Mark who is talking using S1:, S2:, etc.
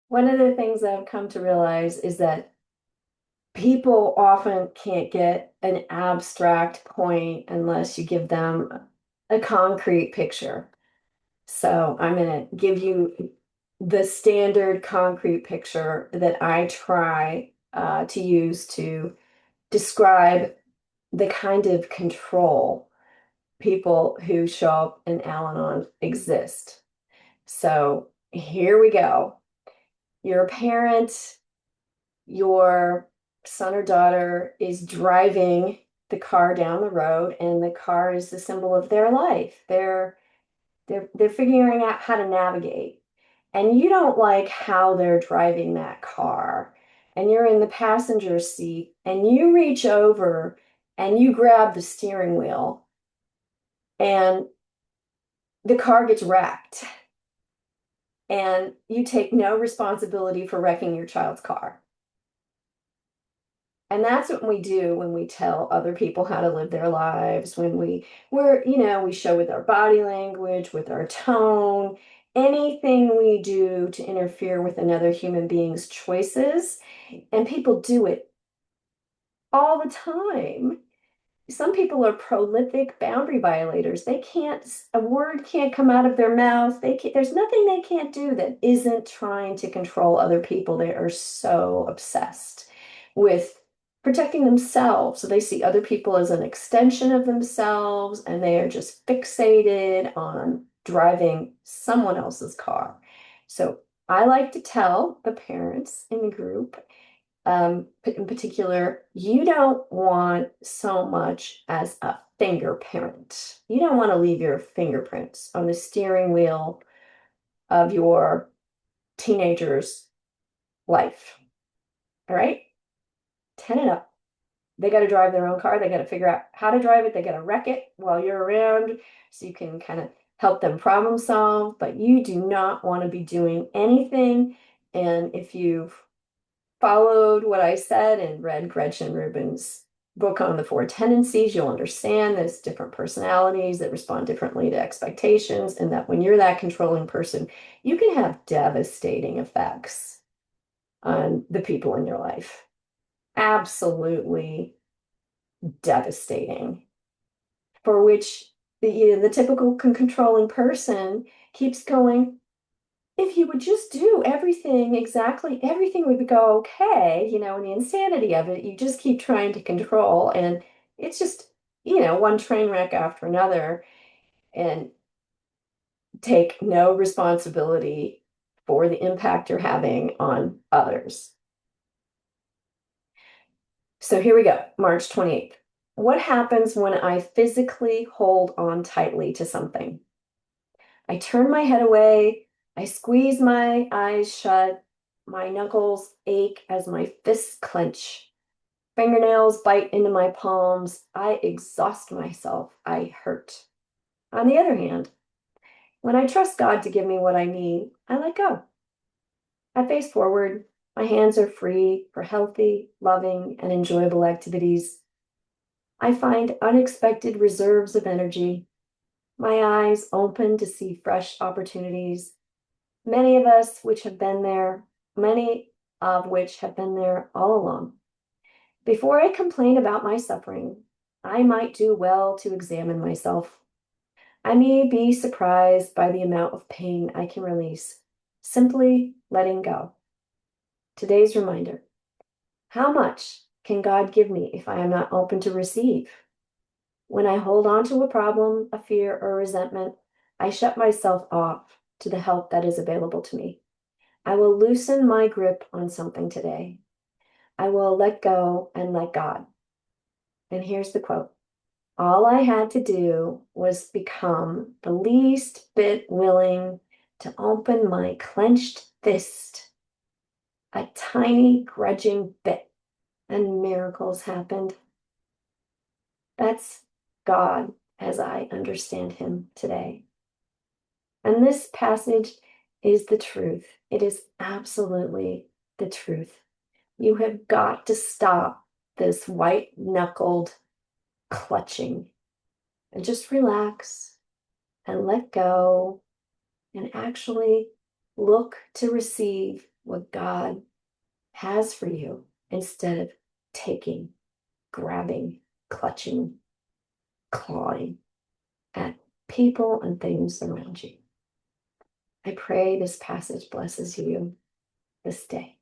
S1: One of the things I've come to realize is that people often can't get an abstract point unless you give them a concrete picture. So I'm going to give you the standard concrete picture that I try to use to describe the kind of control people who show up in Al-Anon exist. So here we go. You're a parent. Your son or daughter is driving the car down the road, and the car is the symbol of their life. They're figuring out how to navigate. And you don't like how they're driving that car. And you're in the passenger seat and you reach over and you grab the steering wheel and the car gets wrecked. And you take no responsibility for wrecking your child's car. And that's what we do when we tell other people how to live their lives, when we show with our body language, with our tone, anything we do to interfere with another human being's choices. And people do it all the time. Some people are prolific boundary violators. A word can't come out of their mouth. There's nothing they can't do that isn't trying to control other people. They are so obsessed with protecting themselves. So they see other people as an extension of themselves, and they are just fixated on driving someone else's car. So I like to tell the parents in the group, in particular, you don't want so much as a fingerprint. You don't want to leave your fingerprints on the steering wheel of your teenager's life. All right? 10 and up. They got to drive their own car. They got to figure out how to drive it. They got to wreck it while you're around so you can kind of help them problem solve. But you do not want to be doing anything. And if you've followed what I said and read Gretchen Rubin's book on the four tendencies, you'll understand there's different personalities that respond differently to expectations, and that when you're that controlling person, you can have devastating effects on the people in your life. Absolutely devastating. For which the typical controlling person keeps going, if you would just do everything exactly, everything would go okay, and the insanity of it, you just keep trying to control, and it's just, one train wreck after another, and take no responsibility for the impact you're having on others. So here we go, March 28th. What happens when I physically hold on tightly to something? I turn my head away. I squeeze my eyes shut. My knuckles ache as my fists clench. Fingernails bite into my palms. I exhaust myself. I hurt. On the other hand, when I trust God to give me what I need, I let go. I face forward. My hands are free for healthy, loving, and enjoyable activities. I find unexpected reserves of energy. My eyes open to see fresh opportunities. Many of us which have been there, many of which have been there all along. Before I complain about my suffering, I might do well to examine myself. I may be surprised by the amount of pain I can release, simply letting go. Today's reminder: how much can God give me if I am not open to receive? When I hold on to a problem, a fear, or resentment, I shut myself off to the help that is available to me. I will loosen my grip on something today. I will let go and let God. And here's the quote: all I had to do was become the least bit willing to open my clenched fist, a tiny grudging bit, and miracles happened. That's God as I understand him today. And this passage is the truth. It is absolutely the truth. You have got to stop this white-knuckled clutching and just relax and let go and actually look to receive what God has for you instead of taking, grabbing, clutching, clawing at people and things around you. I pray this passage blesses you this day.